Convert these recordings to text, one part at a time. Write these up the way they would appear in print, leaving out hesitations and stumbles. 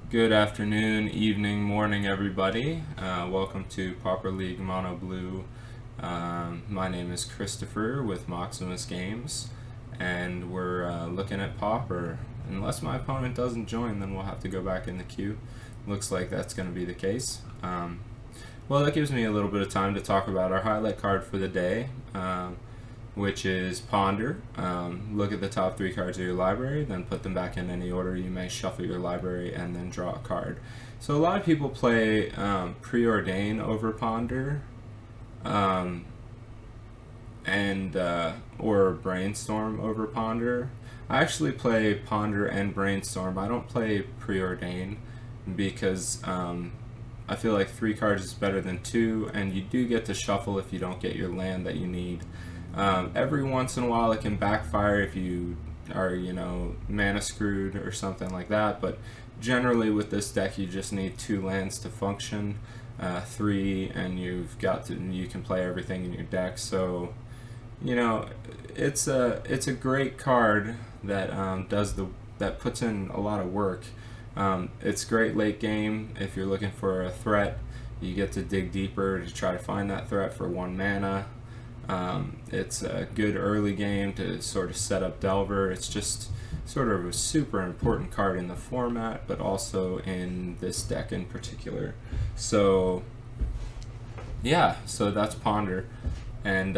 Good afternoon, evening, morning, everybody. Welcome to Pauper League Mono Blue. My name is Christopher with Maximus Games, and we're looking at Pauper. Unless my opponent doesn't join, then we'll have to go back in the queue. Looks like that's going to be the case. Well, that gives me a little bit of time to talk about our highlight card for the day, which is Ponder. Look at the top 3 cards of your library, then put them back in any order. You may shuffle your library and then draw a card. So a lot of people play Preordain over Ponder, or Brainstorm over Ponder. I actually play Ponder and Brainstorm. I don't play Preordain because I feel like 3 cards is better than 2, and you do get to shuffle if you don't get your land that you need. Every once in a while it can backfire if you are, mana screwed or something like that, but generally with this deck you just need 2 lands to function, 3, and you can play everything in your deck. So, it's a great card that that puts in a lot of work. It's great late game if you're looking for a threat. You get to dig deeper to try to find that threat for 1 mana. It's a good early game to sort of set up Delver. It's just sort of a super important card in the format, but also in this deck in particular. So yeah, so that's Ponder. And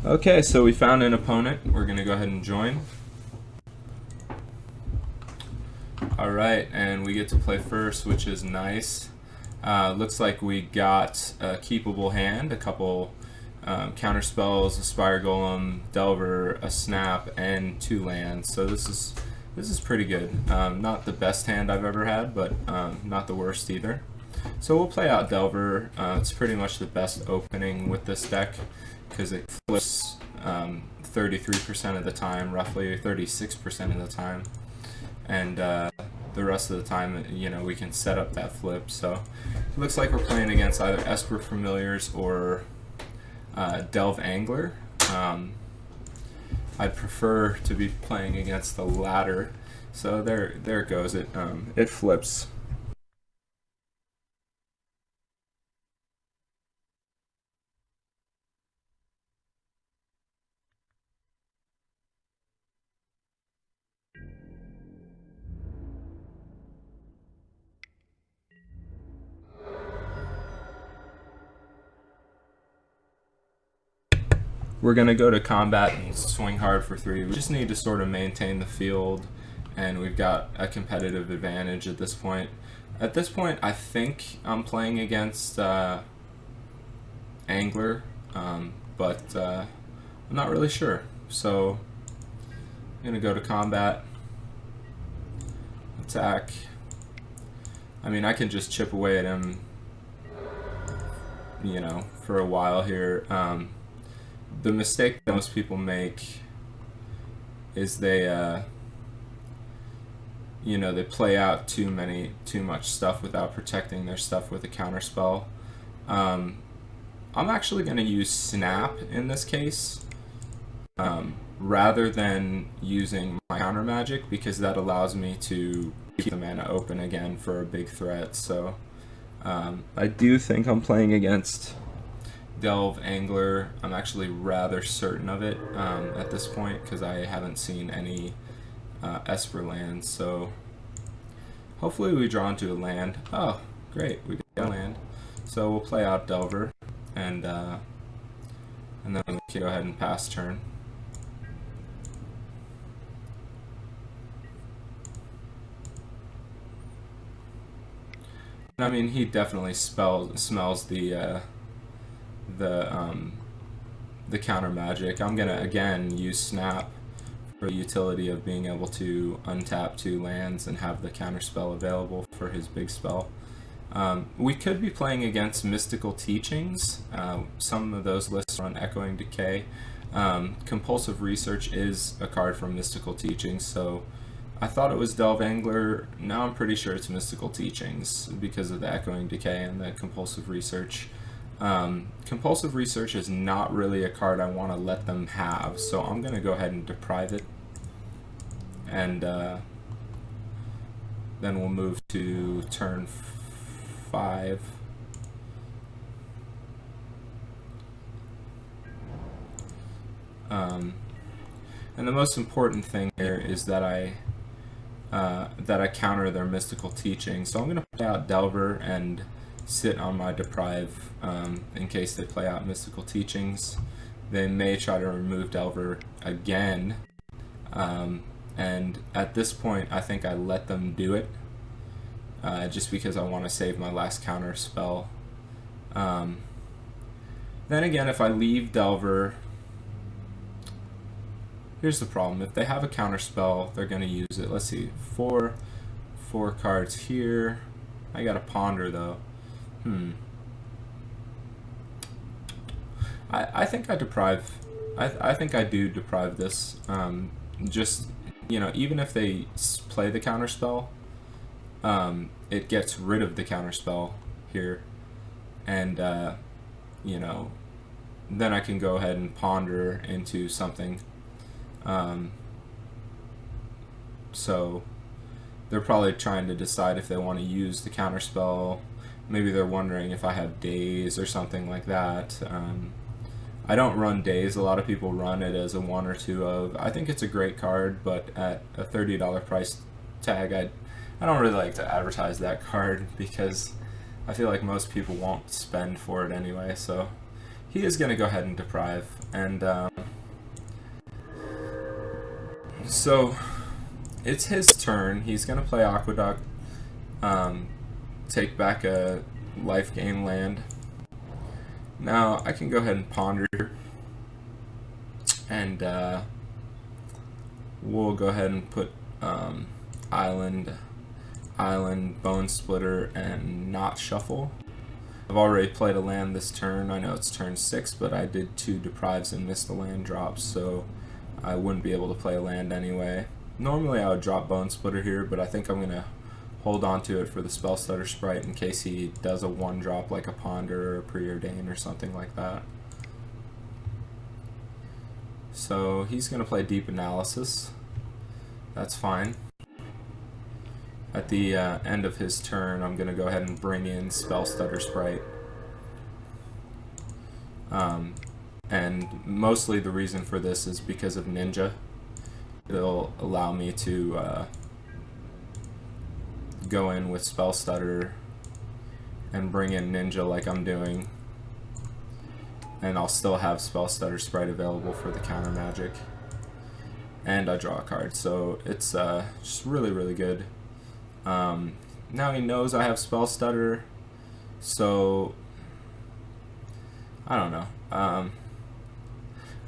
okay, so we found an opponent. We're going to go ahead and join. Alright, and we get to play first, which is nice. Looks like we got a keepable hand, a couple counter spells, a Spire Golem, Delver, a Snap, and 2 lands. So this is pretty good. Not the best hand I've ever had, but not the worst either. So we'll play out Delver. It's pretty much the best opening with this deck because it flips 33% of the time, roughly, or 36% of the time. And the rest of the time, we can set up that flip. So it looks like we're playing against either Esper Familiars or Delve Angler. I'd prefer to be playing against the latter. So there it goes. It flips. We're going to go to combat and swing hard for 3. We just need to sort of maintain the field, and we've got a competitive advantage at this point. At this point, I think I'm playing against Angler, but I'm not really sure. So I'm going to go to combat, attack. I mean, I can just chip away at him, for a while here. The mistake that most people make is they play out too much stuff without protecting their stuff with a counterspell. I'm actually going to use Snap in this case rather than using my counter magic, because that allows me to keep the mana open again for a big threat. So I do think I'm playing against Delve Angler. I'm actually rather certain of it at this point because I haven't seen any Esper lands. So hopefully we draw into a land. Oh, great, we got a land. So we'll play out Delver, and then we can go ahead and pass turn. I mean, he definitely smells the counter magic. I'm gonna again use Snap for the utility of being able to untap 2 lands and have the counter spell available for his big spell. We could be playing against Mystical Teachings. Some of those lists are on Echoing Decay. Compulsive Research is a card from Mystical Teachings, so I thought it was Delve Angler. Now I'm pretty sure it's Mystical Teachings because of the Echoing Decay and the Compulsive Research. Compulsive Research is not really a card I want to let them have, so I'm going to go ahead and deprive it. And then we'll move to turn 5. And the most important thing here is that I counter their mystical teaching. So I'm going to play out Delver and sit on my deprive in case they play out mystical teachings. They may try to remove Delver again, and at this point I think I let them do it just because I want to save my last counter spell. Then again, if I leave Delver, here's the problem. If they have a counter spell, they're going to use it. Let's see, four cards here. I got a Ponder though. I think I deprive. I think I do deprive this. Just, you know, even if they play the counter spell, it gets rid of the counter spell here, and you know, then I can go ahead and ponder into something. So they're probably trying to decide if they want to use the counter spell. Maybe they're wondering if I have Daze or something like that. I don't run Daze. A lot of people run it as a 1 or 2 of. I think it's a great card, but at a $30 price tag, I don't really like to advertise that card because I feel like most people won't spend for it anyway. So he is going to go ahead and deprive. And so it's his turn. He's going to play Aqueduct, take back a life gain land. Now I can go ahead and ponder, and we'll go ahead and put Island, Bone Splitter, and not Shuffle. I've already played a land this turn. I know it's turn 6, but I did 2 deprives and missed the land drops, so I wouldn't be able to play a land anyway. Normally I would drop Bone Splitter here, but I think I'm going to hold on to it for the Spell Stutter Sprite in case he does a 1-drop like a Ponder or a Preordain or something like that. So he's going to play Deep Analysis. That's fine. At the end of his turn, I'm going to go ahead and bring in Spell Stutter Sprite. And mostly the reason for this is because of Ninja. It'll allow me to go in with Spell Stutter and bring in Ninja like I'm doing, and I'll still have Spell Stutter Sprite available for the counter magic, and I draw a card, so it's just really good. Now he knows I have Spell Stutter, so I don't know. I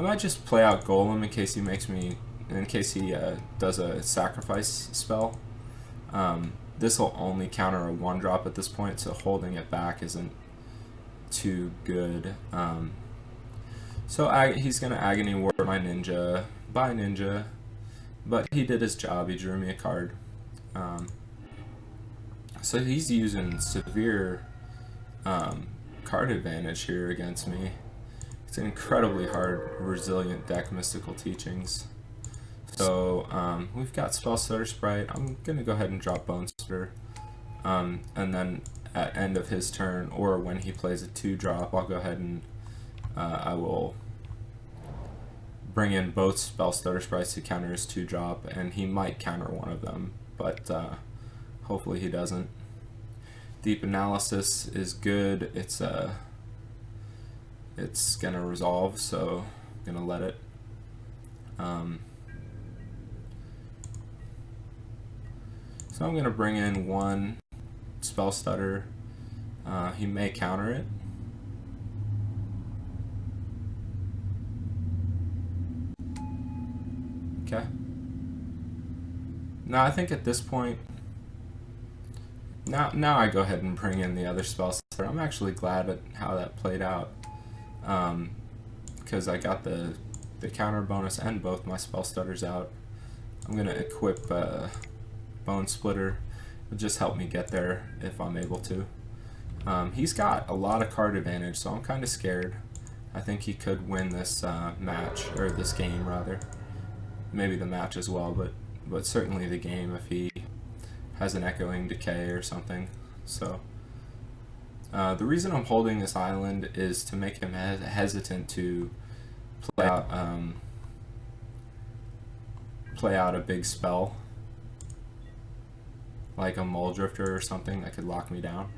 might just play out Golem in case he does a sacrifice spell. This will only counter a 1-drop at this point, so holding it back isn't too good. So he's going to Agony Ward my Ninja. Bye, Ninja. But he did his job. He drew me a card. So he's using severe card advantage here against me. It's an incredibly hard, resilient deck, Mystical Teachings. So we've got Spell Stutter Sprite. I'm going to go ahead and drop Bone Splitter. And then at end of his turn, or when he plays a 2-drop, I'll go ahead and I will bring in both Spell Stutter Sprites to counter his 2-drop, and he might counter one of them, but hopefully he doesn't. Deep Analysis is good. It's going to resolve, so I'm going to let it. So I'm going to bring in 1 Spell Stutter. He may counter it. Okay. Now I think at this point, now I go ahead and bring in the other Spell Stutter. I'm actually glad at how that played out, because I got the counter bonus and both my Spell Stutters out. I'm going to equip Bone Splitter. It'll just help me get there if I'm able to. He's got a lot of card advantage, so I'm kind of scared. I think he could win this match, or this game rather. Maybe the match as well, but certainly the game if he has an Echoing Decay or something. So the reason I'm holding this island is to make him hesitant to play out a big spell, like a Mole Drifter or something that could lock me down.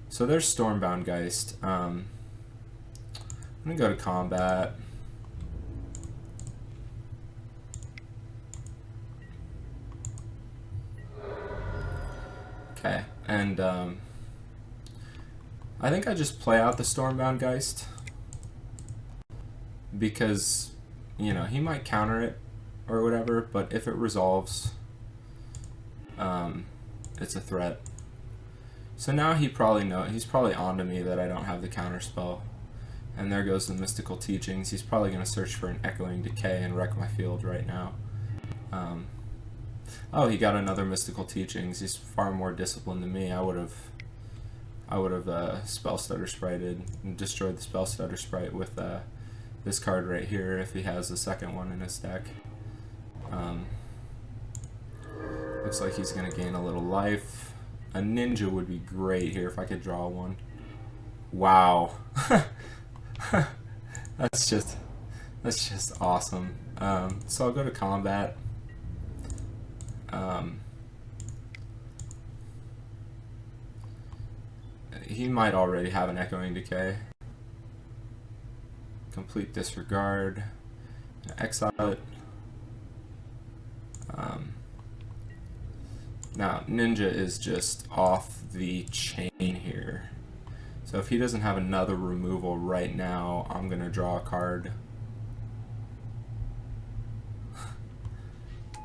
So there's Stormbound Geist. I'm gonna go to combat. Okay, and I think I just play out the Stormbound Geist because, you know, he might counter it or whatever, but if it resolves, it's a threat. So now he's probably on to me that I don't have the counter spell. And there goes the Mystical Teachings. He's probably going to search for an Echoing Decay and wreck my field right now. Oh, he got another Mystical Teachings. He's far more disciplined than me. I would have Spell Stutter Sprited and destroyed the Spell Stutter Sprite with this card right here if he has the second one in his deck. Looks like he's going to gain a little life. A Ninja would be great here if I could draw one. Wow. That's just awesome. So I'll go to combat. He might already have an Echoing Decay. Complete disregard. Exile it. Now, Ninja is just off the chain here. So if he doesn't have another removal right now, I'm going to draw a card.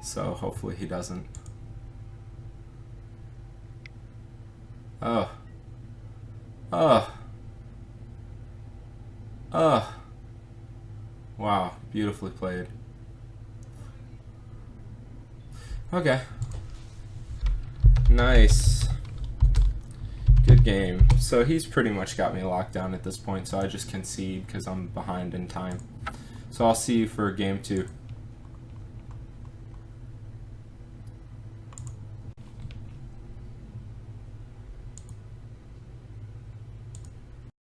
So hopefully he doesn't. Oh. Oh. Oh. Wow, beautifully played. Okay. Nice. Good game. So he's pretty much got me locked down at this point, so I just concede because I'm behind in time. So I'll see you for game 2.